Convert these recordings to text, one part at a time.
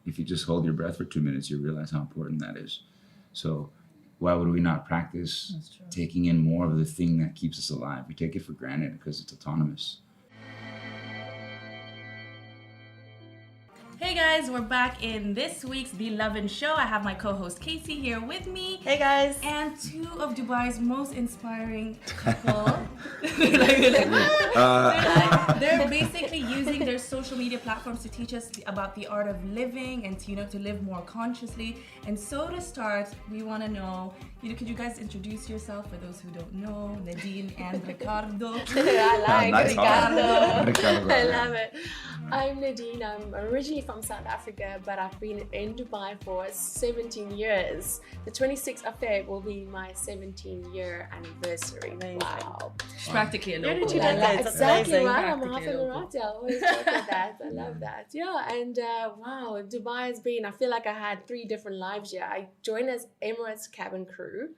if you just hold your breath for 2 minutes, you realize how important that is. So why would we not practice taking in more of the thing that keeps us alive? We take it for granted because it's autonomous. Hey guys, we're back in this week's The Lovin Show. I have my co-host Casey here with me. Hey guys. And two of Dubai's most inspiring people. They're basically using their social media platforms to teach us about the art of living and to live more consciously. And so to start, we want to know, could you guys introduce yourself for those who don't know? Nadine and Ricardo. I like nice Ricardo. Ricardo. I love it. I'm Nadine. I'm originally from South Africa, but I've been in Dubai for 17 years. The 26th of Feb will be my 17-year anniversary. Wow. It's practically a local. Nearly 2 decades. Exactly right. I'm half an Emirati. I always joke with that. I love that. Yeah, and wow, Dubai has been, I feel like I had 3 different lives here. I joined as Emirates cabin crew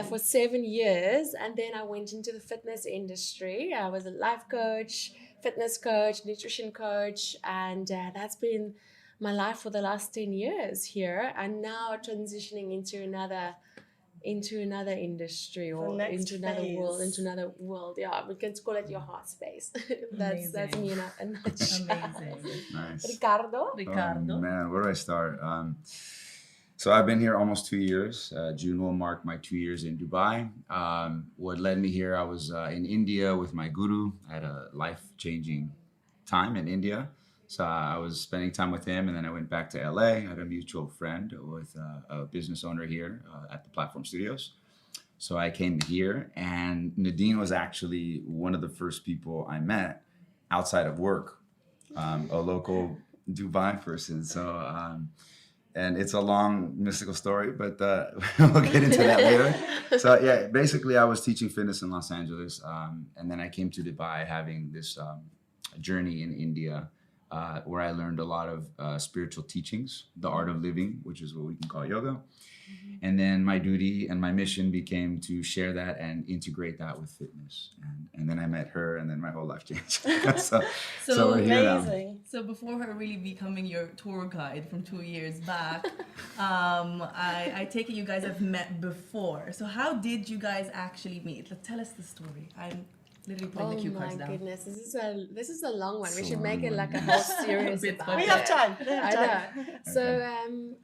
for 7 years, and then I went into the fitness industry. I was a life coach, fitness coach, nutrition coach, and that's been my life for the last 10 years here, and now transitioning into another industry or into another world. Yeah, we can call it your heart space. that's me in a nutshell. Amazing. Nice. Ricardo. Oh, man, where do I start? So I've been here almost 2 years. June will mark my 2 years in Dubai. What led me here, I was in India with my guru. I had a life-changing time in India. So I was spending time with him, and then I went back to LA. I had a mutual friend with a business owner here at the Platform Studios. So I came here, and Nadine was actually one of the first people I met outside of work, a local Dubai person. So, and it's a long mystical story, but we'll get into that later. So yeah, basically I was teaching fitness in Los Angeles, and then I came to Dubai having this journey in India, where I learned a lot of spiritual teachings, the art of living, which is what we can call yoga. And then my duty and my mission became to share that and integrate that with fitness. And then I met her, and then my whole life changed. so we're here now. So before her really becoming your tour guide from 2 years back, I take it you guys have met before. So how did you guys actually meet? Tell us the story. I'm literally putting the cue cards down. Oh my goodness, this is a long one. We should make it like a whole series about We it. have time. I know. So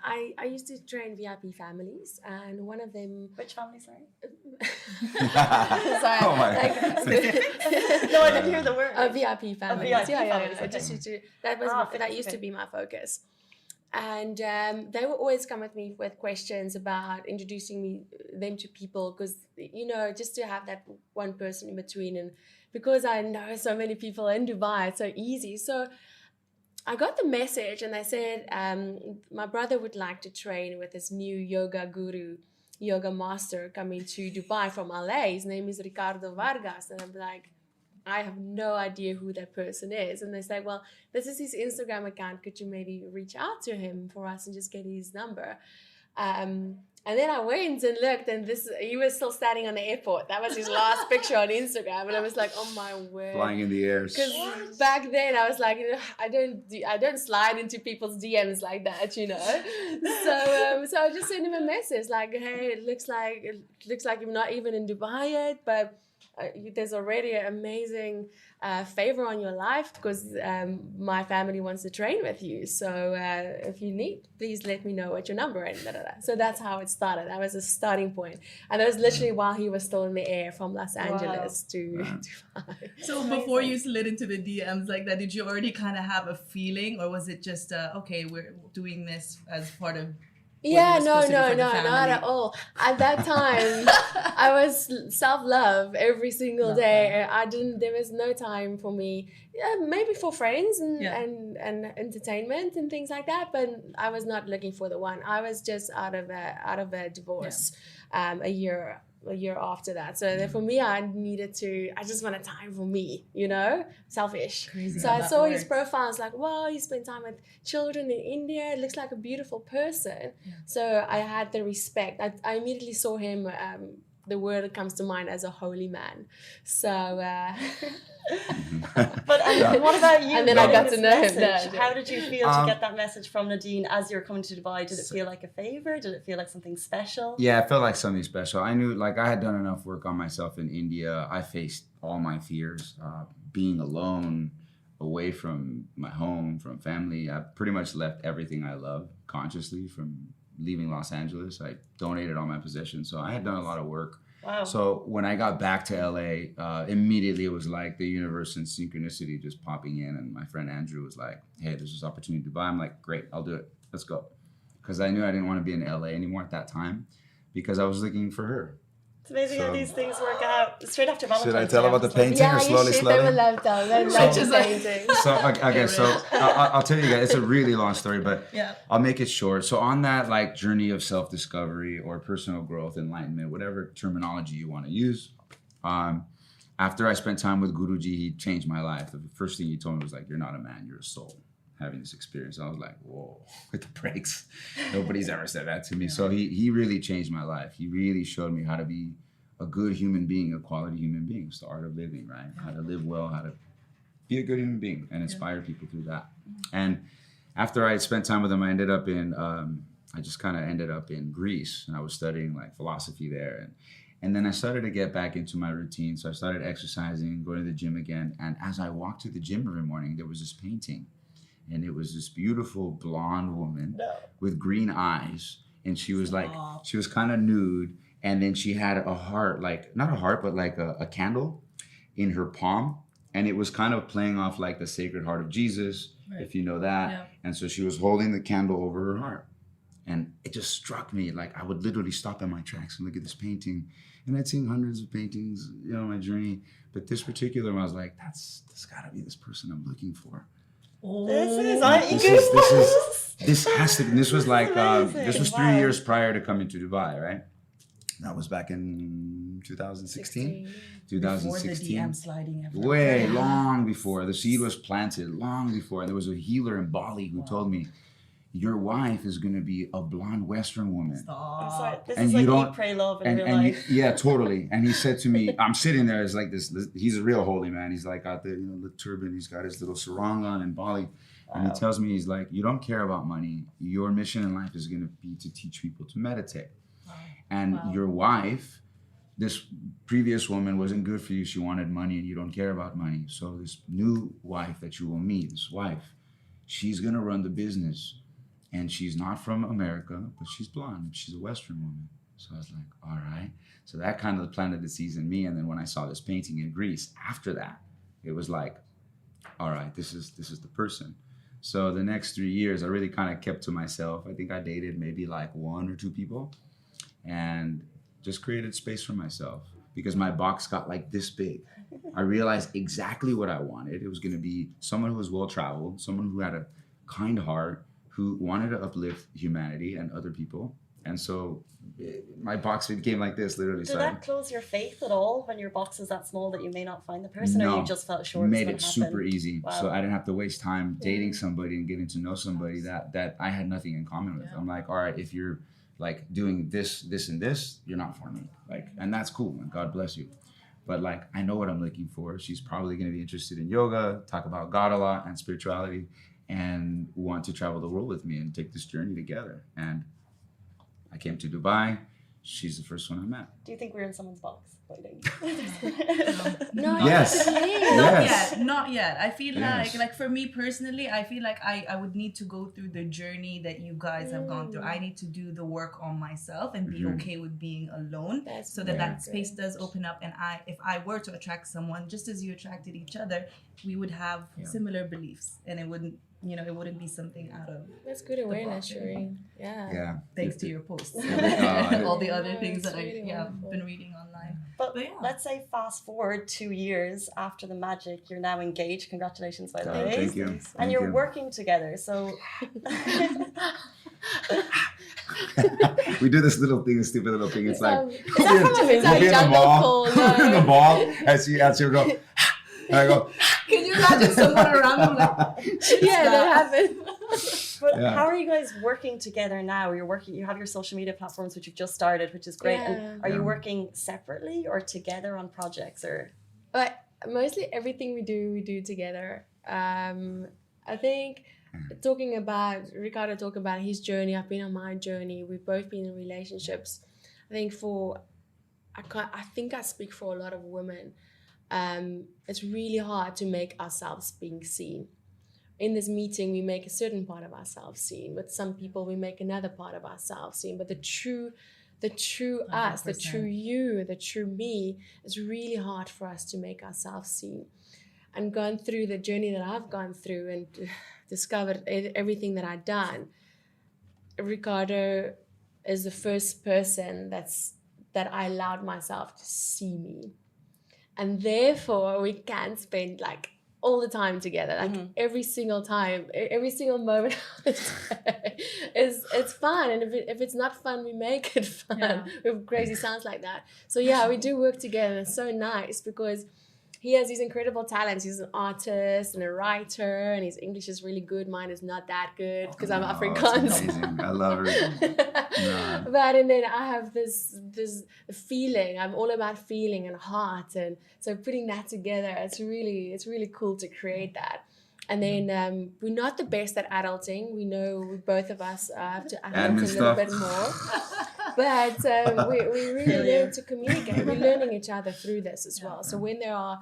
I used to train VIP families, and one of them. Which family, sorry? Sorry. Oh my No, I didn't hear the word. VIP families. VIP yeah. families, I okay. just used to. That used to be my focus. And they would always come at me with questions about introducing them to people, because just to have that one person in between, and because I know so many people in Dubai, it's so easy. So I got the message, and they said my brother would like to train with this new yoga guru, yoga master coming to Dubai from LA. His name is Ricardo Vargas, and I'm like, I have no idea who that person is. And they say, well, this is his Instagram account. Could you maybe reach out to him for us and just get his number? And then I went and looked, and he was still standing on the airport. That was his last picture on Instagram. And I was like, oh my word. Flying in the air. Because back then I was like, I don't slide into people's DMs like that, So I just sent him a message like, hey, it looks like you're not even in Dubai yet, but there's already an amazing favor on your life, because my family wants to train with you. So if you need, please let me know what your number is. So that's how it started. That was a starting point. And that was literally while he was still in the air from Los Angeles to Dubai. So before you slid into the DMs like that, did you already kind of have a feeling, or was it just, okay, we're doing this as part of... Yeah, no, not at all. At that time, I was self-love every single day. There was no time for me. Yeah, maybe for friends and entertainment and things like that. But I was not looking for the one. I was just out of a divorce, a year after that. So for me, I just wanted time for me, selfish. Crazy so I saw his profile. I was like, wow, he spent time with children in India. It looks like a beautiful person. Yeah. So I had the respect. I immediately saw him the word that comes to mind as a holy man. So But what about you? And then I getting got to this know him. message? No. How did you feel to get that message from Nadine as you were coming to Dubai? Did it feel like a favor? Did it feel like something special? Yeah, it felt like something special. I knew, like, I had done enough work on myself in India. I faced all my fears, being alone, away from my home, from family. I pretty much left everything I love consciously from leaving Los Angeles. I donated all my possessions. So I had done a lot of work. Wow. So when I got back to LA, immediately it was like the universe and synchronicity just popping in. And my friend Andrew was like, hey, there's this opportunity to Dubai. I'm like, great, I'll do it. Let's go. Because I knew I didn't want to be in LA anymore at that time because I was looking for her. It's amazing how these things work out. Straight after Valentine's Should I Day, tell about the was like, painting yeah, or slowly, you should. slowly? They will love that. They love the painting. So, okay, so I'll tell you guys, it's a really long story, but Yeah. I'll make it short. So on that like journey of self-discovery or personal growth, enlightenment, whatever terminology you want to use, after I spent time with Guruji, he changed my life. The first thing he told me was like, you're not a man, you're a soul. Having this experience, I was like, whoa, hit the brakes. Nobody's ever said that to me. So he really changed my life. He really showed me how to be a good human being, a quality human being. It's the art of living, right? How to live well, how to be a good human being and inspire people through that. And after I had spent time with him, I ended up in, I just kind of ended up in Greece, and I was studying like philosophy there. And then I started to get back into my routine. So I started exercising, going to the gym again. And as I walked to the gym every morning, there was this painting. And it was this beautiful blonde woman with green eyes. And she was like, she was kind of nude. And then she had a heart, like, not a heart, but like a candle in her palm. And it was kind of playing off like the Sacred Heart of Jesus, if you know that. Yeah. And so she was holding the candle over her heart. And it just struck me, like I would literally stop in my tracks and look at this painting. And I'd seen hundreds of paintings, you know, on my journey. But this particular one, I was like, that's gotta be this person I'm looking for. Oh, This has to be, this was like, this was 3 years prior to coming to Dubai, right? That was back in 2016. 2016. Before the DM sliding everywhere. Way long before. The seed was planted long before. There was a healer in Bali who told me, your wife is going to be a blonde Western woman. Stop. This And is you like don't- Eat, Pray, Love in real life. Yeah, totally. And he said to me, I'm sitting there as like this, he's a real holy man. He's like out there, you know, the turban, he's got his little sarong on in Bali. And he tells me, he's like, you don't care about money. Your mission in life is going to be to teach people to meditate. And your wife, this previous woman wasn't good for you. She wanted money and you don't care about money. So this new wife that you will meet, this wife, she's going to run the business. And she's not from America, but she's blonde. She's a Western woman. So I was like, all right. So that kind of planted the seeds in me. And then when I saw this painting in Greece, after that, it was like, all right, this is the person. So the next 3 years, I really kind of kept to myself. I think I dated maybe like 1 or 2 people and just created space for myself because my box got like this big. I realized exactly what I wanted. It was going to be someone who was well-traveled, someone who had a kind heart, who wanted to uplift humanity and other people. And so my box became like this, literally. Did that close your faith at all when your box is that small that you may not find the person, or you just felt sure made it it was super happen? easy. Wow. So I didn't have to waste time dating somebody and getting to know somebody that I had nothing in common with. I'm like, all right, if you're like doing this, and this, you're not for me. Like, and that's cool, and God bless you. But like, I know what I'm looking for. She's probably going to be interested in yoga, talk about God a lot and spirituality, and want to travel the world with me and take this journey together. And I came to Dubai. She's the first one I met. Do you think we're in someone's box waiting? No, Yes. Not yet. I feel Yes. like for me personally, I feel like I would need to go through the journey that you guys have gone through. I need to do the work on myself and be okay with being alone, so that space does open up. And if I were to attract someone, just as you attracted each other, we would have similar beliefs, and it wouldn't be something out of. That's good awareness, Shireen. Yeah. Thanks to your posts, Oh, all the other things it's that really I've wonderful. been reading online. But yeah. let's say fast forward 2 years after the magic, you're now engaged. Congratulations, by the Oh, way. thank you. And Thank you're you. working together. So We do this little thing, a stupid little thing. It's like Is that from a we'll be in the jungle mall, call? in the No. mall, as you go, and I go, Can you imagine someone around them like, Yeah, that happened. But Yeah. how are you guys working together now? You have your social media platforms, which you've just started, which is great. Yeah. And are you working separately or together on projects or? But mostly everything we do together. I think Ricardo talking about his journey. I've been on my journey. We've both been in relationships. I think I think I speak for a lot of women. It's really hard to make ourselves being seen. In this meeting, we make a certain part of ourselves seen. With some people, we make another part of ourselves seen. But the true us, the 100%. true you, the true me, is really hard for us to make ourselves seen. And going through the journey that I've gone through and discovered everything that I've done, Ricardo is the first person that I allowed myself to see me. And therefore, we can spend like all the time together, like every single time, every single moment of the day it's fun. And if it's not fun, we make it fun. Yeah. We have crazy sounds like that. So yeah, we do work together, and it's so nice because he has these incredible talents. He's an artist and a writer, and his English is really good. Mine is not that good because I'm Oh, it's Afrikaans. amazing. I love her. Yeah. But and then I have this feeling. I'm all about feeling and heart, and so putting that together, it's really cool to create that. And then we're not the best at adulting. We know both of us have to adult Admin a little stuff. bit more. But we really learn to communicate. We're learning each other through this as well. So when there are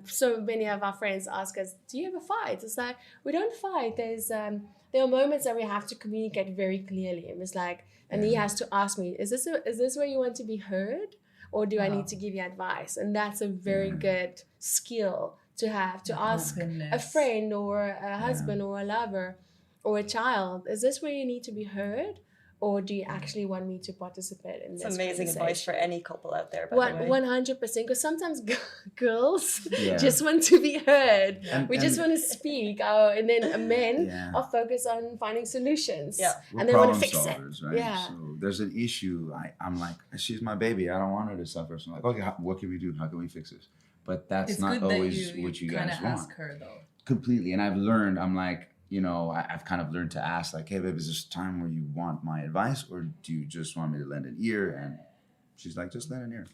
so many of our friends ask us, do you ever fight? It's like, we don't fight. There are moments that we have to communicate very clearly. It was like, and he has to ask me, is this where you want to be heard? Or do I need to give you advice? And that's a very good skill to have, to ask a friend or a husband or a lover or a child, is this where you need to be heard? Or do you actually want me to participate in It's this amazing advice for any couple out there, by the way. 100%, because sometimes girls Yeah. just want to be heard. And- We just and- want to speak. And then men Yeah. are focused on finding solutions. Yeah. We're And they want to problem fix solvers, it. right? Yeah. So there's an issue. I'm like, she's my baby. I don't want her to suffer. So I'm like, okay, what can we do? How can we fix this? But that's It's not good that always what you kind guys of want. ask her though. Completely. And I've learned, I'm like, I've kind of learned to ask, like, hey, babe, is this time where you want my advice, or do you just want me to lend an ear? And she's like, just lend an ear.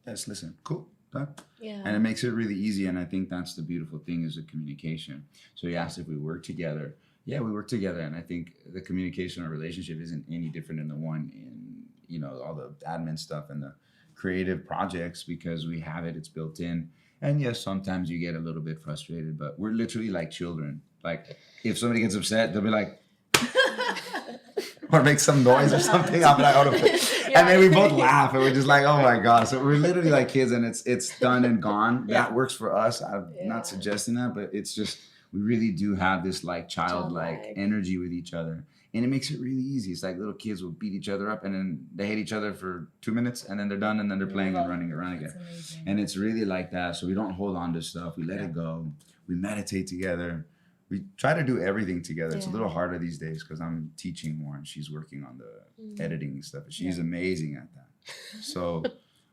Yes, listen. Cool. Done. Yeah. And it makes it really easy. And I think that's the beautiful thing is the communication. So you asked if we work together. Yeah, we work together. And I think the communication or relationship isn't any different than the one in, all the admin stuff and the creative projects, because we have it, it's built in. And yes, sometimes you get a little bit frustrated, but we're literally like children. Like if somebody gets upset, they'll be like, or make some noise or something. I'll be like, and then we both laugh and we're just like, oh my God. So we're literally like kids, and it's done and gone. Yeah. That works for us. I'm not suggesting that, but it's just, we really do have this like childlike Childlike. energy with each other. And it makes it really easy. It's like little kids will beat each other up and then they hate each other for 2 minutes and then they're done and then they're playing and running around again. That's amazing. And it's really like that. So we don't hold on to stuff. We let it go. We meditate together. We try to do everything together. It's a Yeah. little harder these days because I'm teaching more and she's working on the editing and stuff. She's amazing at that. So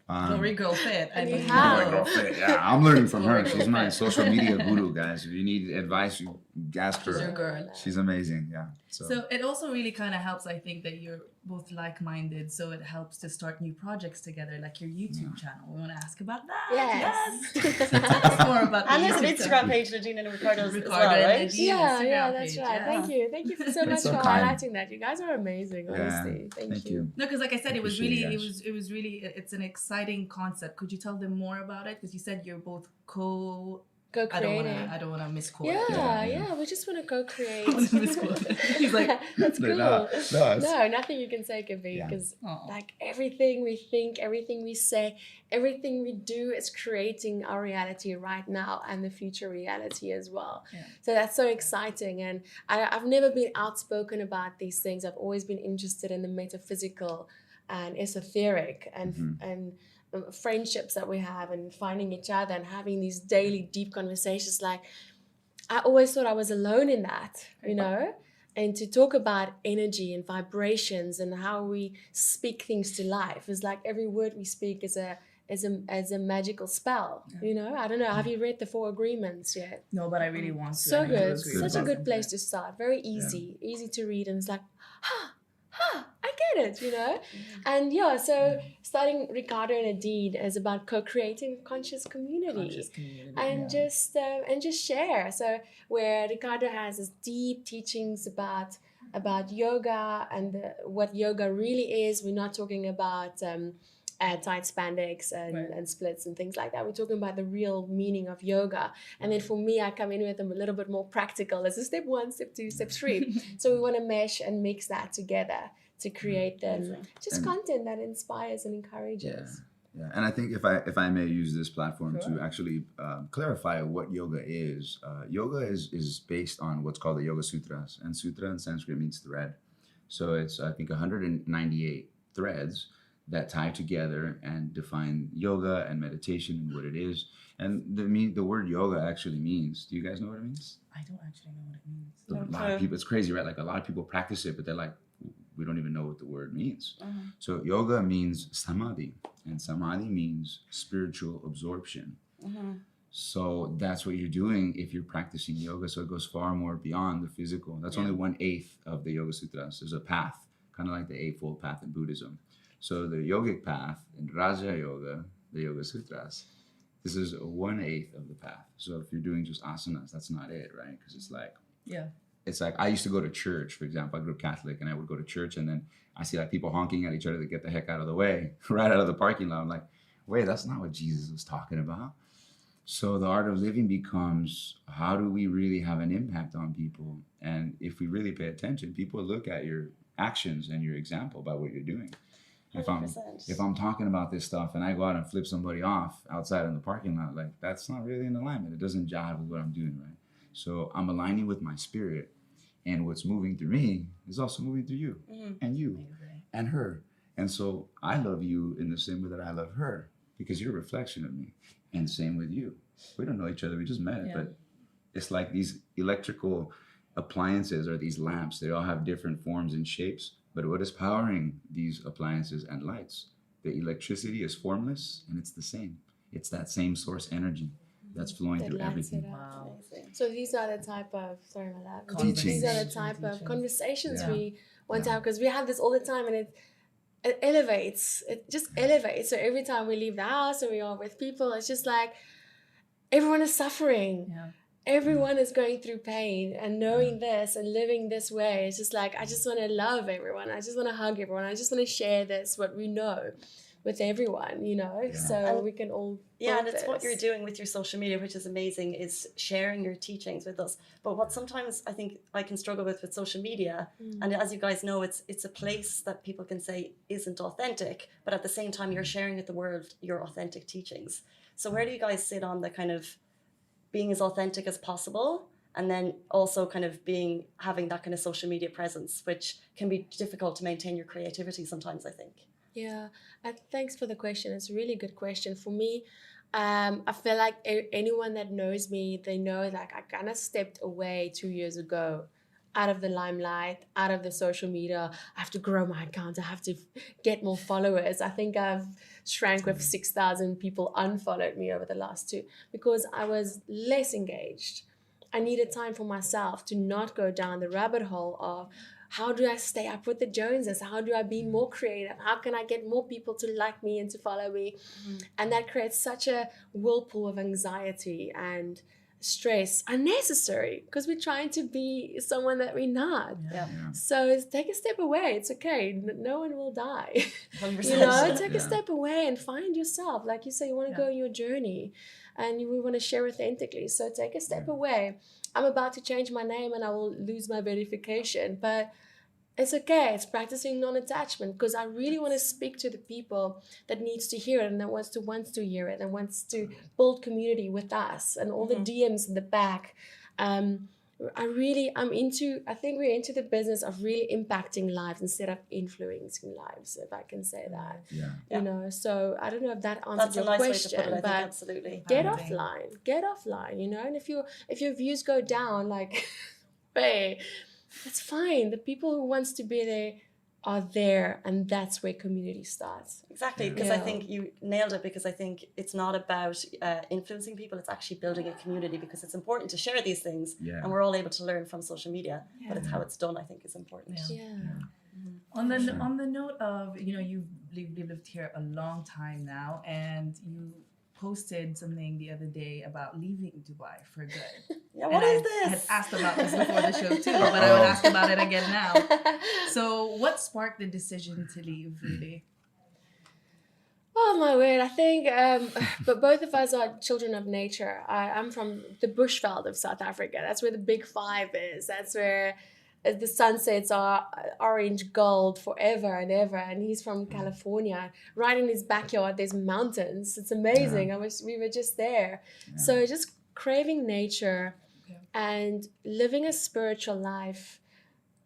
Glory girl fit. I And you mean, have. no. yeah, I'm learning from her. Glory She's girl my fit. social media guru, guys. If you need advice, you ask her. She's your girl. She's amazing. Yeah. So it also really kind of helps, I think, that you're both like-minded. So it helps to start new projects together, like your YouTube channel. We want to ask about that. Yes. So tell us more about And the there's an YouTube Instagram channel. page, Nadine and Ricardo's as Ricardo well, and right? Nadine. Yeah, Instagram that's page, right. yeah. Thank you so much so for kind. highlighting that. You guys are amazing, honestly. Thank you. No, because like I said, it was Appreciate really, you guys. it was really, it's an exciting concept. Could you tell them more about it? Because you said you're both Go I creating. don't wanna misquote Yeah, it. yeah, we just want to go create. I don't wanna misquote it. He's like, that's cool. No, No, nothing you can say can be, Yeah. because Aw. like everything we think, everything we say, everything we do is creating our reality right now and the future reality as well. Yeah. So that's so exciting. And I've never been outspoken about these things. I've always been interested in the metaphysical and esoteric and friendships that we have and finding each other and having these daily deep conversations. Like I always thought I was alone in that, and to talk about energy and vibrations and how we speak things to life is like every word we speak is as a magical spell. You know, I don't know. Have you read the 4 Agreements yet? No, but I really want to. So I need to good. agree with Such a good that. place to start. Very easy to read, and it's like, I get it, you know? And yeah, so starting Ricardo and Nadine is about co-creating a conscious community. And just share. So where Ricardo has his deep teachings about yoga and what yoga really is. We're not talking about tight spandex and splits and things like that. We're talking about the real meaning of yoga. And then for me, I come in with them a little bit more practical as a step 1, step 2, step 3. So we want to mesh and mix that together to create content that inspires and encourages. Yeah, and I think if I may use this platform to actually clarify what yoga is. Yoga is based on what's called the Yoga Sutras, and sutra in Sanskrit means thread. So it's, I think, 198 threads that tie together and define yoga and meditation and what it is. And the word yoga actually means. Do you guys know what it means? I don't actually know what it means. A lot of people. It's crazy, right? Like a lot of people practice it, but they're like, we don't even know what the word means. So yoga means samadhi, and samadhi means spiritual absorption. So that's what you're doing if you're practicing yoga. So it goes far more beyond the physical. That's only 1/8 of the Yoga Sutras. There's a path, kind of like the Eightfold Path in Buddhism. So the yogic path in Raja Yoga, the Yoga Sutras, this is 1/8 of the path. So if you're doing just asanas, that's not it, right? Because it's like, it's like, I used to go to church, for example. I grew up Catholic, and I would go to church, and then I see like people honking at each other to get the heck out of the way, right out of the parking lot. I'm like, wait, that's not what Jesus was talking about. So the art of living becomes, how do we really have an impact on people? And if we really pay attention, people look at your actions and your example by what you're doing. If I'm talking about this stuff and I go out and flip somebody off outside in the parking lot, like, that's not really in alignment. It doesn't jive with what I'm doing, right? So I'm aligning with my spirit, and what's moving through me is also moving through you and you and her. And so I love you in the same way that I love her, because you're a reflection of me, and same with you. We don't know each other. We just met, but it's like these electrical appliances or these lamps. They all have different forms and shapes, but what is powering these appliances and lights? The electricity is formless, and it's the same. It's that same source energy that's flowing through everything. Wow. So these are the type of, sorry about that. Teachings. These are the type of conversations we want to have, because we have this all the time, and it elevates. It just elevates. So every time we leave the house and we are with people, it's just like everyone is suffering. Everyone is going through pain, and knowing this and living this way, it's just like, I just want to love everyone. I just want to hug everyone. I just want to share this, what we know, with everyone, you know, so we can all and it's what you're doing with your social media, which is amazing, is sharing your teachings with us. But what sometimes I think I can struggle with social media, and as you guys know, it's a place that people can say isn't authentic, but at the same time you're sharing with the world your authentic teachings. So where do you guys sit on the kind of being as authentic as possible, and then also kind of having that kind of social media presence, which can be difficult to maintain your creativity sometimes, I think? Yeah, thanks for the question. It's a really good question. For me, I feel like anyone that knows me, they know like I kind of stepped away 2 years ago out of the limelight, out of the social media. I have to grow my account. I have to get more followers. I think I've shrank with 6,000 people unfollowed me over the last 2 because I was less engaged. I needed time for myself to not go down the rabbit hole of how do I stay up with the Joneses? How do I be more creative? How can I get more people to like me and to follow me? And that creates such a whirlpool of anxiety and stress, unnecessary, because we're trying to be someone that we're not. So take a step away. It's okay. No one will die. 100%. You know, take a step away and find yourself. Like you say, you want to go on your journey and we want to share authentically. So take a step away. I'm about to change my name and I will lose my verification, but it's okay. It's practicing non-attachment, because I really want to speak to the people that needs to hear it and that wants to hear it and wants to build community with us, and all the DMs in the back. I think we're into the business of really impacting lives instead of influencing lives, if I can say that. You know, so I don't know if that answers your question, but absolutely. Get offline, you know, and if your views go down, like, hey, it's fine. The people who wants to be there are there, and that's where community starts. Exactly, because I Yeah. think you nailed it, because I think it's not about influencing people, it's actually building a community, because it's important to share these things, Yeah. and we're all able to learn from social media, but it's Yeah. how it's done, I think, is important. Yeah. Yeah. On the note of, you've lived here a long time now, and you posted something the other day about leaving Dubai for good. Yeah, what And is this? I had asked about this before the show too, but I would ask about it again now. So, what sparked the decision to leave, really? Oh my word! I think, but both of us are children of nature. I'm from the bushveld of South Africa. That's where the big five is. That's where the sunsets are orange gold forever and ever. And he's from California. Right in his backyard, there's mountains. It's amazing. We were just there. Yeah. So just craving nature Okay. and living a spiritual life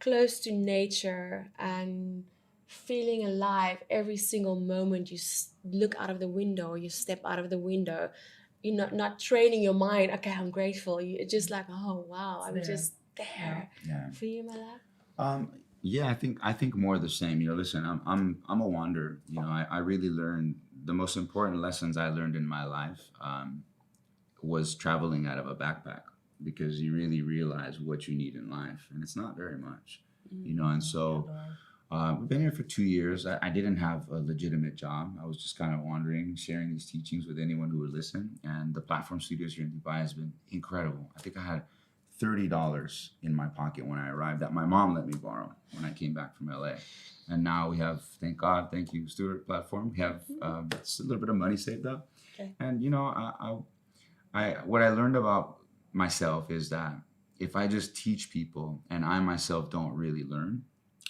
close to nature and feeling alive every single moment you look out of the window or you step out of the window. You're not training your mind, okay, I'm grateful. You're just like, oh wow, I'm there. just there. Yeah. For you, my love? Yeah, I think more of the same. Listen, I'm a wanderer. I really learned the most important lessons I learned in my life was traveling out of a backpack, because you really realize what you need in life, and it's not very much. And so we've been here for 2 years. I didn't have a legitimate job. I was just kind of wandering, sharing these teachings with anyone who would listen. And the platform studios here in Dubai has been incredible. I think I had $30 in my pocket when I arrived, that my mom let me borrow when I came back from LA. And now we have, thank God, thank you, Stuart Platform, we have just a little bit of money saved up. Okay. And I what I learned about myself is that if I just teach people and I myself don't really learn,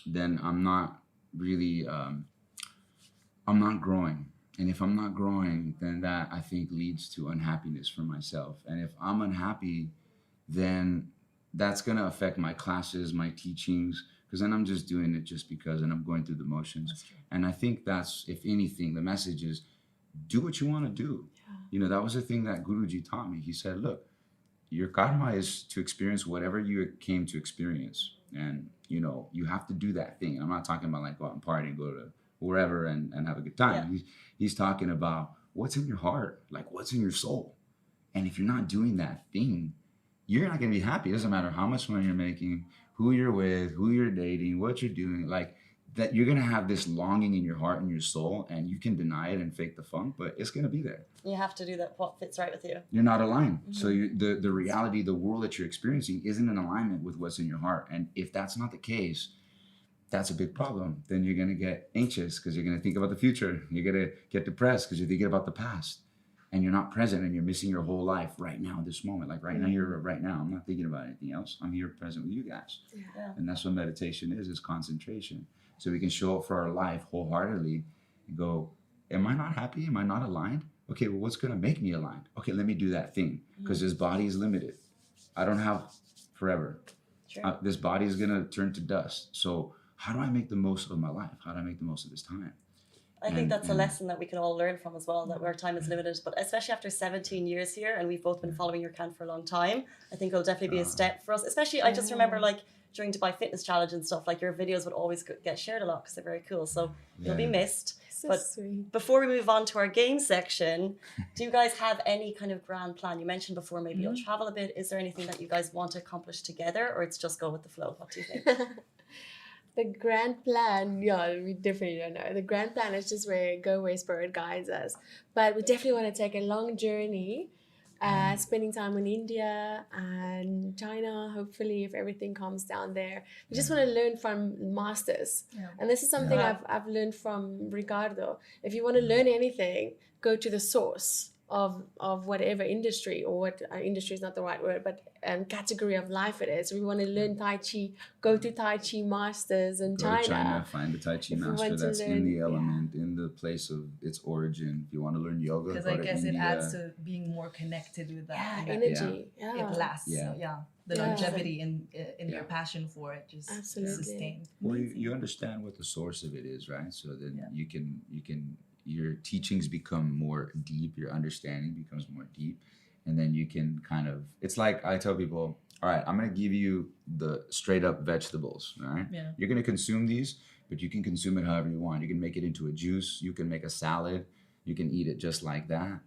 then I'm not really I'm not growing. And if I'm not growing, then that, I think, leads to unhappiness for myself. And if I'm unhappy, then that's going to affect my classes, my teachings, because then I'm just doing it just because, and I'm going through the motions. And I think that's, if anything, the message is do what you want to do. That was the thing that Guruji taught me. He said, look, your karma is to experience whatever you came to experience. And, you have to do that thing. And I'm not talking about like go out and party and go to wherever and have a good time. Yeah. He's talking about what's in your heart, like what's in your soul. And if you're not doing that thing, you're not going to be happy. It doesn't matter how much money you're making, who you're with, who you're dating, what you're doing. Like that, you're going to have this longing in your heart and your soul, and you can deny it and fake the funk, but it's going to be there. You have to do that, what fits right with you. You're not aligned. So the reality, the world that you're experiencing isn't in alignment with what's in your heart. And if that's not the case, that's a big problem. Then you're going to get anxious because you're going to think about the future. You're going to get depressed because you're thinking about the past. And you're not present, and you're missing your whole life right now, this moment. Like right now, right now. I'm not thinking about anything else. I'm here present with you guys. Yeah. And that's what meditation is concentration. So we can show up for our life wholeheartedly and go, am I not happy? Am I not aligned? Okay, well, what's going to make me aligned? Okay, let me do that thing, because this body is limited. I don't have forever. True. This body is going to turn to dust. So how do I make the most of my life? How do I make the most of this time? I think that's a lesson that we can all learn from as well, that our time is limited, but especially after 17 years here, and we've both been following your account for a long time, I think it'll definitely be a step for us. Especially, I just remember like during Dubai Fitness Challenge and stuff, like your videos would always get shared a lot because they're very cool. So you'll be missed. So But sweet. before we move on to our game section, do you guys have any kind of grand plan? You mentioned before maybe you'll travel a bit. Is there anything that you guys want to accomplish together, or it's just go with the flow? What do you think? The grand plan, we definitely don't know. The grand plan is just where spirit guides us. But we definitely want to take a long journey, spending time in India and China, hopefully, if everything calms down there. We just want to learn from masters. Yeah. And this is something I've learned from Ricardo. If you want to learn anything, go to the source of whatever industry, or what industry is not the right word, but category of life it is. We want to learn Tai Chi, go to Tai Chi masters in Go to China, find the Tai Chi If we master want to that's in learn- the element, in the place of its origin. If you want to learn yoga, Because go I to guess it India. adds to being more connected with that. Yeah, and that energy. Yeah. it lasts. Yeah. The Yeah. longevity in your passion for it just Absolutely. sustained. Well, you understand what the source of it is, right? So then Yeah. you can your teachings become more deep, your understanding becomes more deep, and then you can kind of, it's like I tell people, all right, I'm going to give you the straight up vegetables, all right? Yeah. You're going to consume these, but you can consume it however you want. You can make it into a juice, you can make a salad, you can eat it just like that.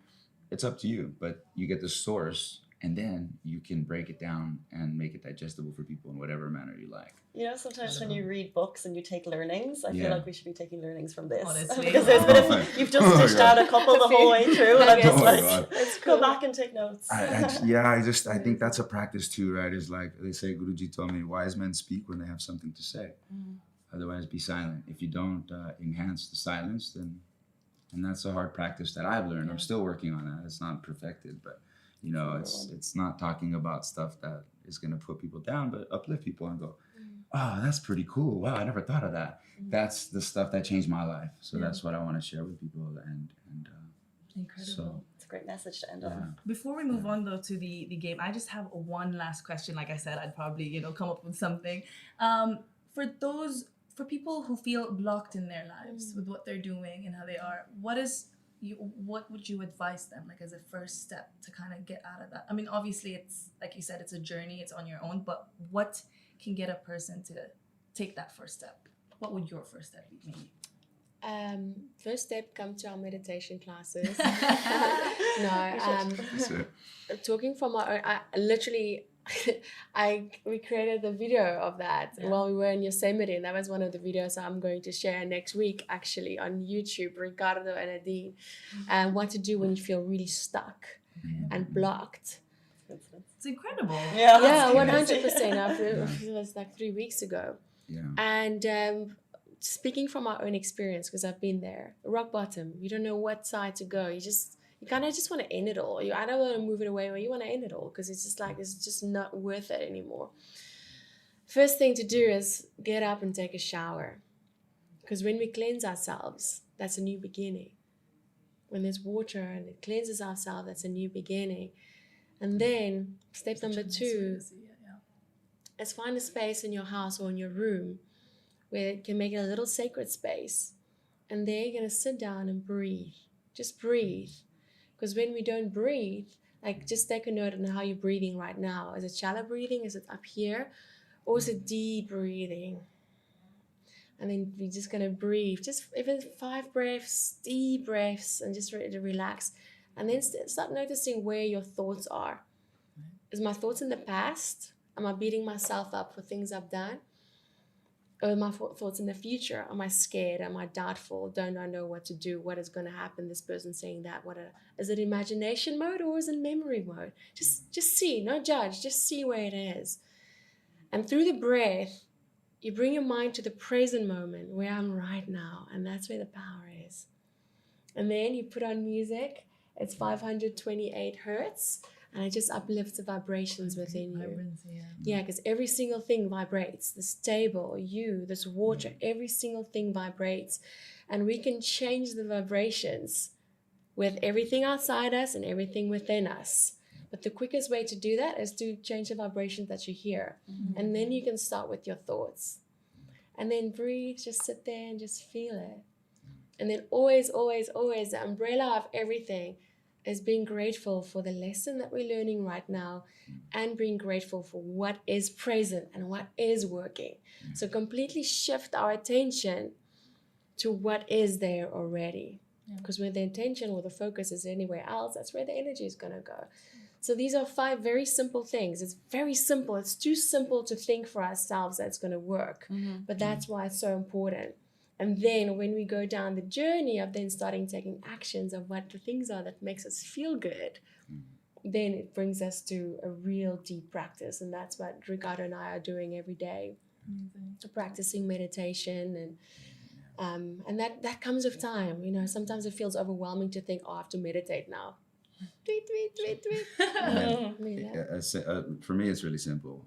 It's up to you, but you get the source, and then you can break it down and make it digestible for people in whatever manner you like. You know, sometimes when you read books and you take learnings, I feel Yeah. like we should be taking learnings from this. Honestly. Because there's been you've just Oh my dished God. out a couple the whole way through, and I'm Okay. just Oh my like, God. That's go cool. back and take notes. I think that's a practice too, right? Is like they say, Guruji told me, wise men speak when they have something to say. Otherwise, be silent. If you don't enhance the silence, then, and that's a hard practice that I've learned. I'm still working on that. It's not perfected, but you know, it's not talking about stuff that is going to put people down, but uplift people and go, oh, that's pretty cool. Wow, I never thought of that. That's the stuff that changed my life. So that's what I want to share with people. And Incredible. so, It's a great message to end yeah. on. Before we move on though to the game, I just have one last question. Like I said, I'd probably come up with something. For people who feel blocked in their lives with what they're doing and how they are, what would you advise them, like as a first step to kind of get out of that? I mean, obviously it's like you said, it's a journey, it's on your own, but what can get a person to take that first step? What would your first step be, maybe? First step, come to our meditation classes. That's it. Talking from my own, I literally, we created the video of that while we were in Yosemite, and that was one of the videos I'm going to share next week, actually, on YouTube, Ricardo and Nadine, and what to do when you feel really stuck and blocked. It's incredible. Yeah, that's 100%. crazy. It was like 3 weeks ago. Yeah. And speaking from my own experience, because I've been there, rock bottom, you don't know what side to go. You kind of just want to end it all. You either want to move it away or you want to end it all, because it's just like, it's just not worth it anymore. First thing to do is get up and take a shower. Because when we cleanse ourselves, that's a new beginning. When there's water and it cleanses ourselves, that's a new beginning. And then step number 2 is find a space in your house or in your room where you can make it a little sacred space. And there you're going to sit down and breathe. Just breathe. Because when we don't breathe, like just take a note on how you're breathing right now. Is it shallow breathing? Is it up here? Or is it deep breathing? And then we're just going to breathe. Just even 5 breaths, deep breaths, and just relax. And then start noticing where your thoughts are. Is my thoughts in the past? Am I beating myself up for things I've done? Or my thoughts in the future? Am I scared? Am I doubtful? Don't I know what to do? What is going to happen? This person saying that. Is it imagination mode or is it memory mode? Just see, no judge. Just see where it is. And through the breath, you bring your mind to the present moment where I'm right now. And that's where the power is. And then you put on music. It's 528 hertz. And it just uplifts the vibrations within you. Yeah, because every single thing vibrates. This table, you, this water, every single thing vibrates. And we can change the vibrations with everything outside us and everything within us. But the quickest way to do that is to change the vibrations that you hear. And then you can start with your thoughts. And then breathe, just sit there and just feel it. And then always, always, always, the umbrella of everything is being grateful for the lesson that we're learning right now and being grateful for what is present and what is working. So completely shift our attention to what is there already. Because when the intention or the focus is anywhere else, that's where the energy is going to go. So these are 5 very simple things. It's very simple. It's too simple to think for ourselves that it's going to work. But that's why it's so important. And then when we go down the journey of then starting taking actions of what the things are that makes us feel good, then it brings us to a real deep practice. And that's what Ricardo and I are doing every day. Practicing meditation and that comes with time. You know, sometimes it feels overwhelming to think, oh, I have to meditate now. Tweet. For me, it's really simple.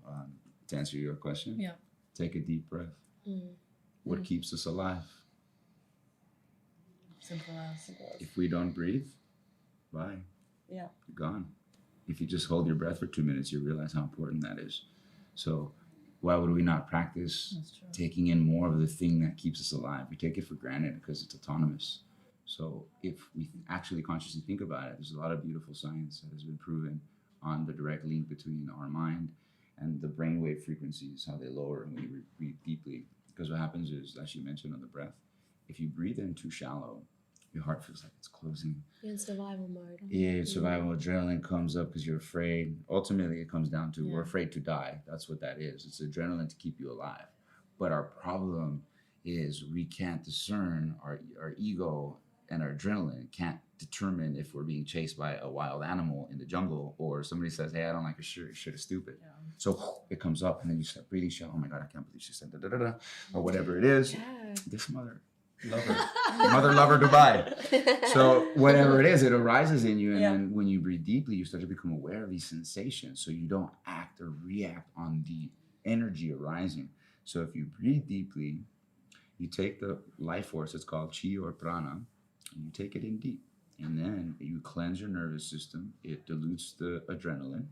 To answer your question, take a deep breath. What keeps us alive? Simple as. If we don't breathe, bye. Yeah. You're gone. If you just hold your breath for 2 minutes, you realize how important that is. So why would we not practice taking in more of the thing that keeps us alive? We take it for granted because it's autonomous. So if we actually consciously think about it, there's a lot of beautiful science that has been proven on the direct link between our mind and the brainwave frequencies, how they lower when you breathe deeply. Because what happens is, as you mentioned on the breath, if you breathe in too shallow, your heart feels like it's closing. You're in survival mode. Yeah, survival adrenaline comes up because you're afraid. Ultimately, it comes down to we're afraid to die. That's what that is. It's adrenaline to keep you alive. But our problem is we can't discern our ego and our adrenaline can't determine if we're being chased by a wild animal in the jungle or somebody says, hey, I don't like your shirt. Your shirt is stupid. Yeah. So it comes up and then you start breathing shallow. Oh my God, I can't believe she said da da da da or whatever it is. Yeah. This mother lover Dubai. So whatever it is, it arises in you, and then when you breathe deeply, you start to become aware of these sensations. So you don't act or react on the energy arising. So if you breathe deeply, you take the life force, it's called chi or prana, and you take it in deep, and then you cleanse your nervous system. It dilutes the adrenaline,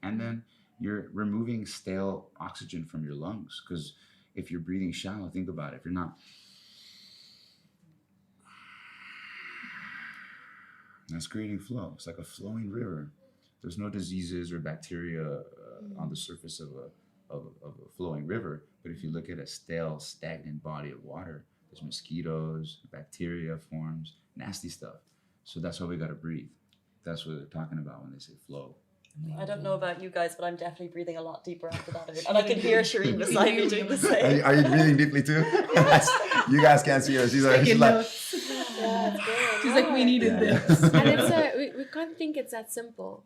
and then you're removing stale oxygen from your lungs. Because if you're breathing shallow, think about it. If you're not, that's creating flow. It's like a flowing river. There's no diseases or bacteria on the surface of a flowing river. But if you look at a stale, stagnant body of water, there's mosquitoes, bacteria forms, nasty stuff. So that's why we got to breathe. That's what they're talking about when they say flow. I don't know about you guys, but I'm definitely breathing a lot deeper after that. And I can hear Shireen beside me doing the same. Are you breathing deeply too? You guys can't see her. She's like, She's like, we needed this. And it's we can't think it's that simple.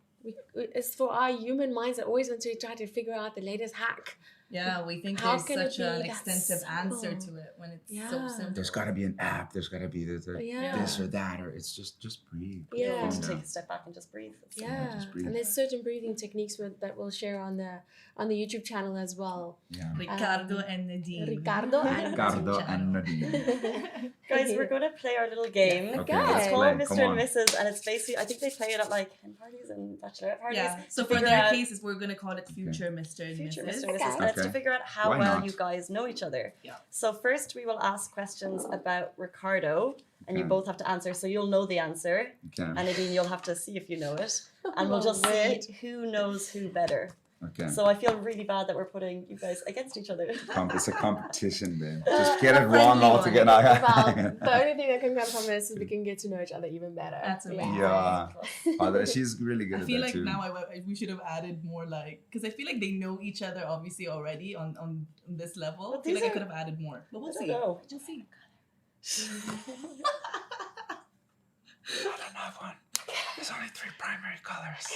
It's for our human minds that always want to try to figure out the latest hack. Yeah, we think How there's can it such be an that extensive simple? answer to it when it's so simple. there's got to be an app. There's got to be this or that, or it's just breathe. Put your Yeah. phone Just down. take a step back and just breathe. Yeah, just breathe. and there's certain breathing techniques that we'll share on the YouTube channel as well. Yeah. Ricardo and Nadine. Ricardo and Ricardo and Nadine. Guys, we're going to play our little game. Okay, Okay. let's It's called play. Come Mr. on. and Mrs. And it's basically, I think they play it at like hen parties and bachelorette parties. Yeah, so to for figure their out- cases, we're going to call it Future Mr. and Future Mrs. Mr. and Mrs. And it's to Okay. figure out how Why well not? you guys know each other. Yeah. So first we will ask questions about Ricardo, and you Okay. both have to answer. So you'll know the answer, Okay. and Nadine, you'll have to see if you know it, and we'll just see who knows who better. Okay. So I feel really bad that we're putting you guys against each other. It's a competition, then. Just get it wrong altogether. Well, the only thing that can come from this is we can get to know each other even better. That's amazing. Yeah. She's really good I at feel that like too. now we should have added more because I feel like they know each other obviously already on this level. But I feel these like I are- could have added more. But we'll I don't see. know. We'll see. I don't have one. There's only 3 primary colors.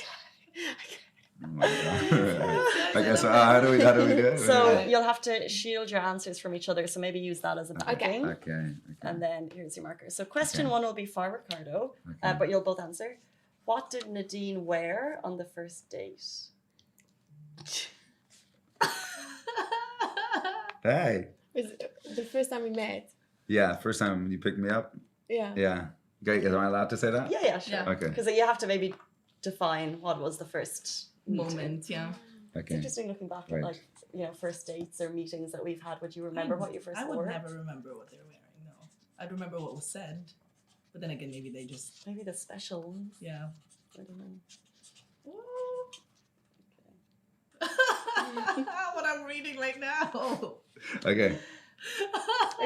Oh my God. Okay, so how do we do it? So you'll have to shield your answers from each other. So maybe use that as a backing. Okay. And then here's your marker. So question Okay. 1 will be for Ricardo, Okay. but you'll both answer. What did Nadine wear on the first date? Hey. Was it the first time we met? Yeah, first time you picked me up. Yeah. Yeah. Okay, am I allowed to say that? Yeah, sure. Yeah. Okay. Because you have to maybe define what was the first meeting. Moment, yeah. It's Okay. interesting looking back Right. at like first dates or meetings that we've had. Would you remember what you first I would wore? never remember what they were wearing, no. I'd remember what was said. But then again, maybe they just, Maybe the special ones. yeah. I don't know. What I'm reading right now. Okay.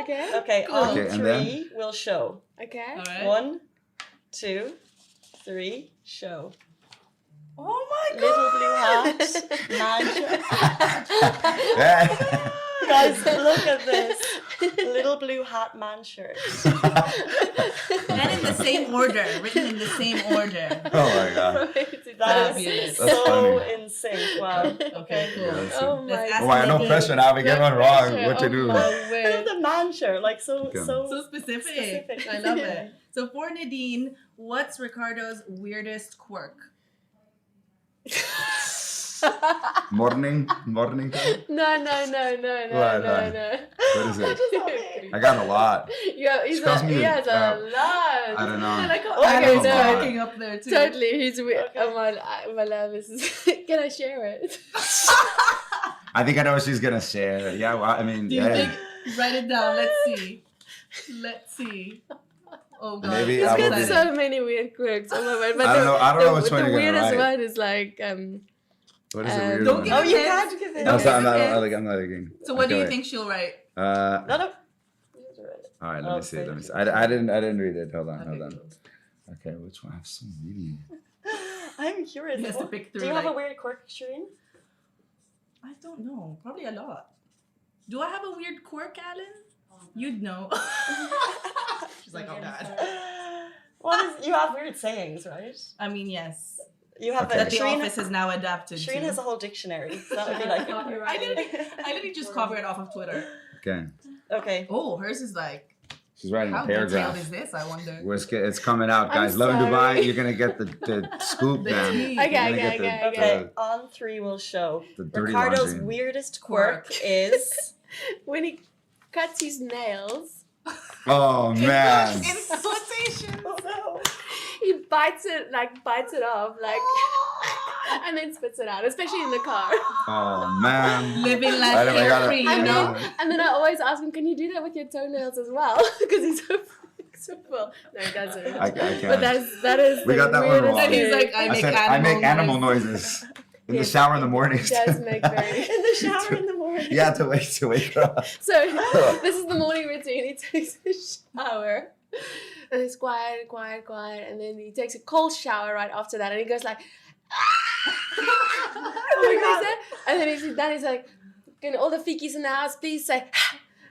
Okay. Okay, Cool. on Okay, and then? 3 we'll show. Okay. All right. 1, 2, 3, show. Oh my Little blue god. hat, man shirt. Yeah. Guys, look at this. Little blue hat, man shirt. And in the same order, written in the same order. Oh my God. That Fabulous. is That's so funny. in sync. Wow. Okay, cool. Yeah, that's it. Oh my Let's ask Oh my, no Nadine. pressure now. We get one wrong. What you do? The man shirt, like so Okay. So specific. Specific. I love Yeah. it. So for Nadine, what's Ricardo's weirdest quirk? Morning time? No. What? What is it? Okay. I got a lot. Yeah, he Tells me has a I lot. don't I know. like how Okay, Adam's no. cracking up there too. Totally, he's weird. Okay. Oh my love is. Can I share it? I think I know what she's gonna share. Yeah, well, I mean, Do you yeah. think? Write it down. Let's see. Let's see. Oh god. Maybe He's I will got be- so many weird quirks. Oh my word! But I don't know. I don't know which one the you're gonna weirdest write. one is like What is the weird Don't one? give Oh, you Yes. can't give it. No, Don't I'm give not. it. I'm not looking. So what do you Okay, think she'll write? wait. No, no. All right. Let Oh, me see. say Let me it. see. I didn't read it. Hold on. Okay, Hold on. cool. Okay. Which one? I have so many. I'm curious. He has to What- pick Do through, you have a like- weird quirk, Shireen? I don't know. Probably a lot. Do I have a weird quirk, Alan? You'd know. She's like, oh god. What is? You have weird sayings, right? I mean, yes. You have Okay. That a the Shireen. office has now adapted Shireen to. has a whole dictionary. So that would be like. I literally just copied it off of Twitter. Okay. Okay. Oh, hers is like, She's writing how a detailed paragraph. is this? I wonder. It's coming out, I'm guys. Lovin sorry. Dubai. You're gonna get the scoop, The man. tea. You're Okay, gonna okay, get okay, Okay. On 3, we'll show. The dirty Ricardo's laundry. weirdest quirk Quirk. is. when he cuts his nails, Oh man. In quotation. Oh no. he bites it off, like, and then spits it out, especially in the car. Oh man. Living life I gotta- carefree, you And know? then, and then I always ask him, can you do that with your toenails as well? Because he's so flexible. No, he doesn't. I can't. But that is We the got that one weirdest wrong. And he's thing. like, I said I make animal noises in the Yes, shower in the he mornings. does make very. In the shower in the morning. Yeah, to wake her up. So this is the morning routine. He takes a shower. And it's quiet, quiet, quiet. And then he takes a cold shower right after that. And he goes like, Oh my God. and then he's done. He's like, can all the fikis in the house please say,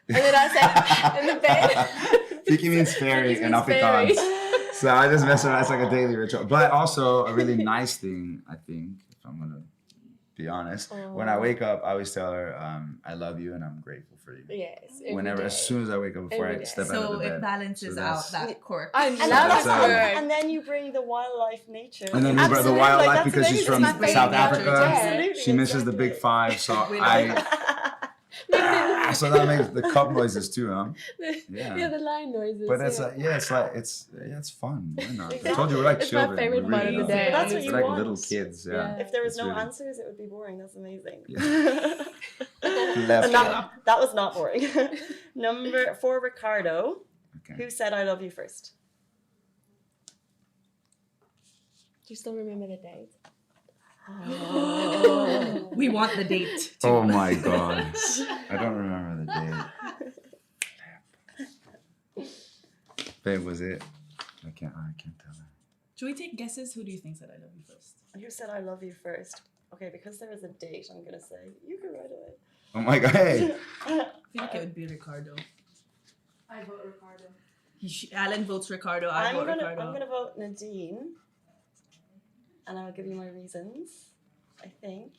and then I say, in the bed. Fiki means fairy Fiki and means fairy. Afrikaans. So I just mess around. It's like a daily ritual. But also a really nice thing, I think, if I'm gonna be honest. When I wake up, I always tell her, I love you and I'm grateful for you. Yes. every Whenever, day. as soon as I wake up, before Every I day. step out So of the bed. it balances So out that's- that quirk. I And love that's, that word. And then you bring the wildlife nature. And then we brought the Absolutely, wildlife that's because she's amazing. from It's my South favorite Africa. nature. Absolutely, She misses the big exactly. five, so We so that makes the cup noises too, huh? Yeah. Yeah. The line noises. But it's yeah. it's fun. Why not? I Exactly. told you we're like It's my children. favorite We part really of the are. day. That's what We're you like want. little kids. Yeah. Yeah. If there was It's no really- answers, it would be boring. That's amazing. Left. And that was not boring. Number 4, Ricardo. Okay. Who said I love you first? Do you still remember the date? We want the date. Too. Oh my god. I don't remember the date. Babe, was it? I can't tell her. Should we take guesses? Who do you think said I love you first? Who said I love you first? Okay, because there is a date, I'm gonna say you can write it. Oh my god. Hey. I feel like it would be Ricardo. I vote Ricardo. Alan votes Ricardo. I vote Ricardo. I'm gonna vote Nadine, and I'll give you my reasons. I think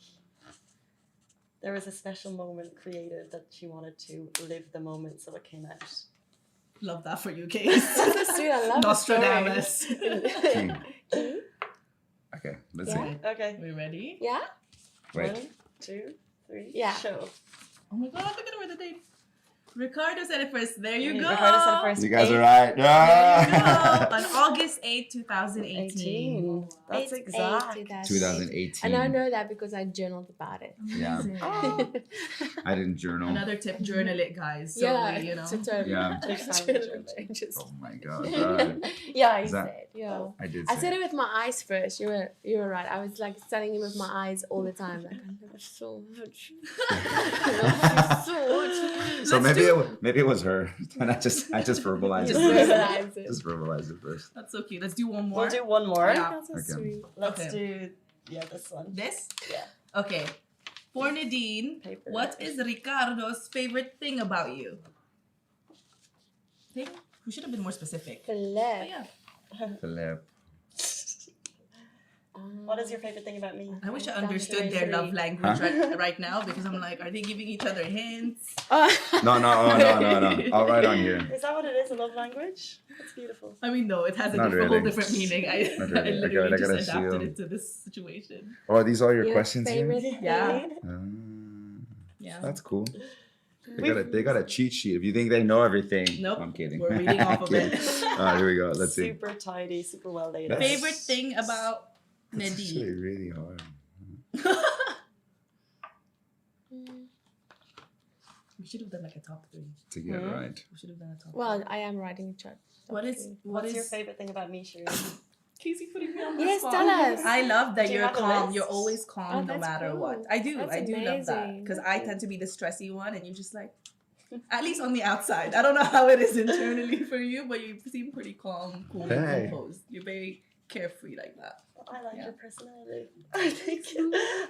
there was a special moment created that she wanted to live the moment, so it came out. Love that for you, Case. So sweet. I love Nostradamus. King. Okay, let's Yeah. see. Okay. We ready? Yeah? Wait. 1, 2, 3. Yeah. Show. Oh my god, look at where the date. Ricardo said it first. There you go. Ricardo said it first. You guys 8, are right. There you go. Ah. On August 8, 2018. 18. That's exact. 2018. And I know that because I journaled about it. Yeah. Oh. I didn't journal. Another tip, journal it, guys. So, yeah, you know. so totally. Yeah. Big fan of Journal journal. changes. Oh my god. Alright. Yeah, he Is that- said. Yeah. I did I say said it with my eyes first. You were right. I was like telling him with my eyes all the time. Like, I love you so much. I love you so much. So maybe it was her. And I just verbalized Just it. verbalized it. Just verbalized it first. That's so cute. Let's do one more. We'll do one more. Yeah. That's so Okay. sweet. Let's Okay. do this one. This? Yeah. Okay. For Nadine, Paper. what is Ricardo's favorite thing about you? Thing? We should have been more specific. But Philip. yeah. Philip. What is your favorite thing about me? I wish I Down to understood their 23. love language right now because I'm like, are they giving each other hints? No. I'll write on here. Is that what it is? A love language? That's beautiful. I mean, no, it has a Not whole really. different meaning. I Not really. I literally gotta just adapted see, it to this situation. Oh, are these all your Your questions favorite here? Yeah. Ah, Yeah. that's cool. They got a cheat sheet. If you think they know everything. Nope. I'm kidding. We're reading off of it. Alright, here we go. Let's see. Super tidy, super well laid out. That's- Favorite thing about It's actually Nadine? really hard. We should have done like a top 3. To get right. We should have done a top Well, 3. I am writing a chart. What's your favorite thing about me, Shireen? Casey putting me on the Yes, spot. tell us. I love that Do you you're have a calm. list? You're always Oh, calm no that's matter cool. what. I do. That's I do love that amazing. because I tend to be the stressy one, and you're just like, at least on the outside. I don't know how it is internally for you, but you seem pretty calm, cool, and Hey. composed. You're very carefree like that. I like Yeah. your personality. I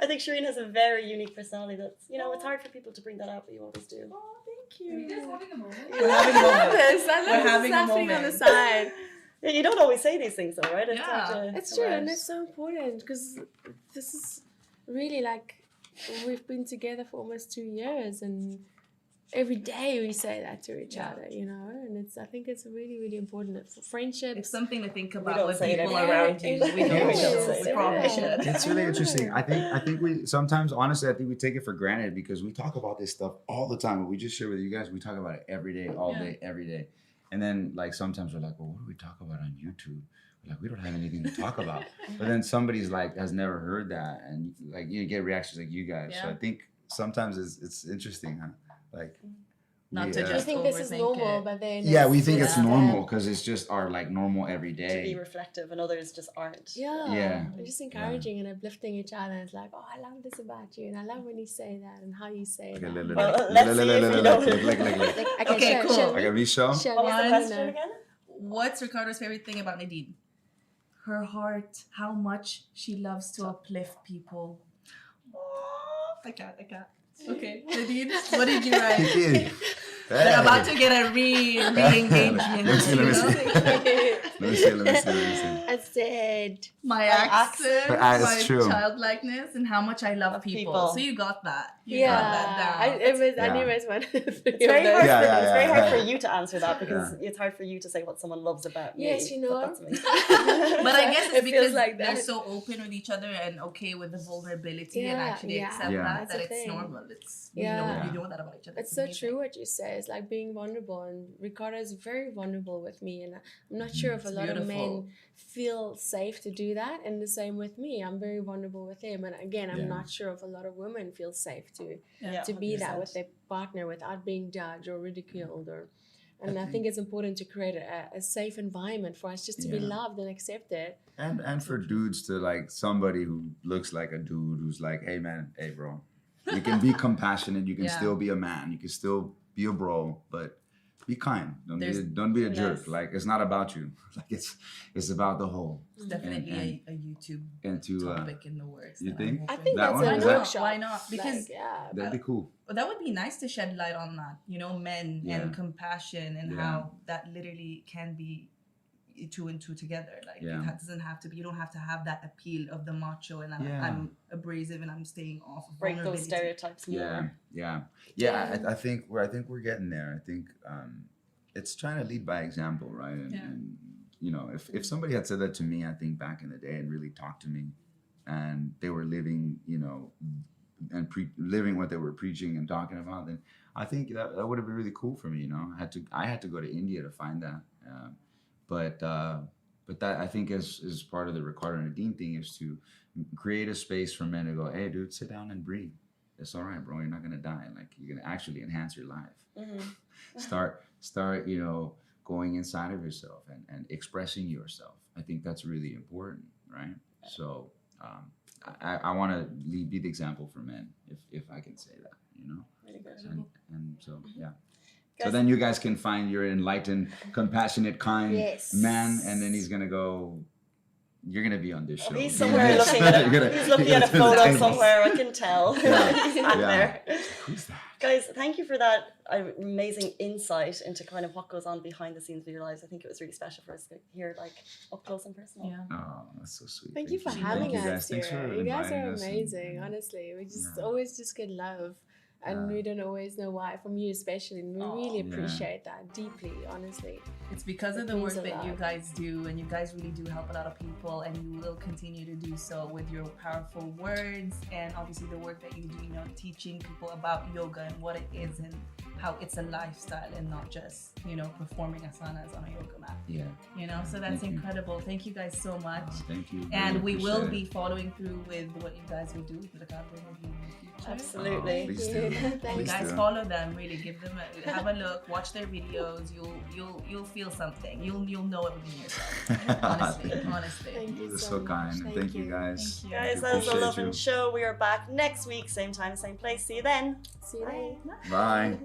think Shireen has a very unique personality. That's it's hard for people to bring that out, but you always do. Oh, thank you. We're having a moment. We're having a I love moment. this. I love We're this having a happening on the moment. side. Yeah, you don't always say these things, though, right? Yeah. hard to It's true, and awareness. it's so important because this is really like we've been together for almost 2 years, and every day we say that to each Yeah. other, and I think it's really, really important for friendships. It's something to think don't about with say it people every around day. you. We don't. We don't We say probably it. should. It's really interesting. I think we sometimes, honestly, I think we take it for granted because we talk about this stuff all the time. What we just share with you guys, we talk about it every day, all day, every day. And then like sometimes we're like, well, what do we talk about on YouTube? We're like, we don't have anything to talk about. But then somebody's like has never heard that, and like you get reactions like you guys. So Yeah. I think sometimes it's interesting, huh? Like. Not to We just think this is overthink normal, it. but then Yeah, we think it's Yeah. normal because it's just our like normal To be everyday. reflective, and others just aren't. Yeah. We're just encouraging and uplifting each other. It's like, oh, I love this about you, and I love when you say that and how you say Okay, that. Well, let's see if you don't. Like, Okay, cool. Show Like a me. show. Show What me. was the I question don't know. again? What's Ricardo's favorite thing about Nadine? Her heart, how much she loves to uplift people. Oh, I can't. Okay, Nadine, what did you write? Kiki. They're about to get a re-engagement. Let me see, let me see. Let me see. I said, My accent. accent, That's my true. childlikeness, and how much I love Love people. people. So you got that. You yeah. got that down. I knew Yeah. it was one of the three It's very of hard. those. Yeah, It's very hard yeah. for you to answer that because it's hard for you to say what someone loves about me. Yes, you know. But that's amazing. But I guess it's It feels because like they're that. so open with each other and okay with the vulnerability and Yeah, actually yeah. accept Yeah. that That's that the it's thing. normal. It's Yeah. you know that about each other. It's so amazing. true what you say. It's like being vulnerable, and Ricardo is very vulnerable with me, and I'm not sure if a It's lot of beautiful. men feel safe to do that. And the same with me. I'm very vulnerable with him, and again, I'm Yeah. not sure if a lot of women feel safe to Yeah, be that 100%. with their partner without being judged or ridiculed and I think it's important to create a safe environment for us just to be Yeah. loved and accepted. And for dudes to like somebody who looks like a dude who's like, hey man, hey bro, you can be compassionate, you can Yeah. still be a man, you can still be a bro, but be kind. There's- Don't be a jerk. Yes. Like it's not about you. Like it's about the whole. It's definitely And- a YouTube And to topic in the works. you that I'm think? I hoping- think That that's one, a is that- workshop. Why not? Because yeah, that'd be cool. that would be nice to shed light on that, men Yeah. and compassion and Yeah. how that literally can be two and two together. Like Yeah. it doesn't have to be. You don't have to have that appeal of the macho and Yeah. I'm abrasive and I'm staying off. Of Break those vulnerability. stereotypes more. Yeah. I think we're getting there. I think it's trying to lead by example, right? And if somebody had said that to me, I think back in the day and really talked to me, and they were living, and living what they were preaching and talking about, then I think that would have been really cool for me. I had to go to India to find that, but that I think is part of the Ricardo and Nadine thing is to create a space for men to go, hey, dude, sit down and breathe. It's all right, bro. You're not gonna die. Like you're gonna actually enhance your life. Start, going inside of yourself and expressing yourself. I think that's really important, right? So I want to be the example for men, if I can say that, Really good. and so yeah. So Guys- then you guys can find your enlightened, compassionate, kind Yes. man, and then he's gonna go. You're gonna be on this show. He's somewhere looking at he's looking at a photo somewhere, I can tell. Yeah. He's back there. Who's that? Guys, thank you for that amazing insight into kind of what goes on behind the scenes of your lives. I think it was really special for us to hear like up close and personal. Yeah. Oh, that's so sweet. Thank you for Thank having you us guys. Thanks here. for You guys inviting are us and- amazing, honestly. We just Yeah. always just get love. And Yeah. we don't always know why, from you especially. And we really Yeah. appreciate that deeply, honestly. It's because of It the means work a that you lot. guys do, and you guys really do help a lot of people, and you will continue to do so with your powerful words and obviously the work that you do, teaching people about yoga and what it is and how it's a lifestyle and not just, performing asanas on a yoga mat. Yeah. So that's Thank you. incredible. Thank you guys so much. Thank you. And Really we will appreciate be following through with what you guys will do with Ricardo in the future. Absolutely. Please Thank do. you. You Thanks. guys do. follow them. Really, have a look. Watch their videos. You'll feel something. You'll know it within yourself. Honestly. Thank you You're so so much. kind. Thank you guys. Thank you. Guys, that was the Appreciate Lovin you. Show. We are back next week, same time, same place. See you then. See you then. Bye.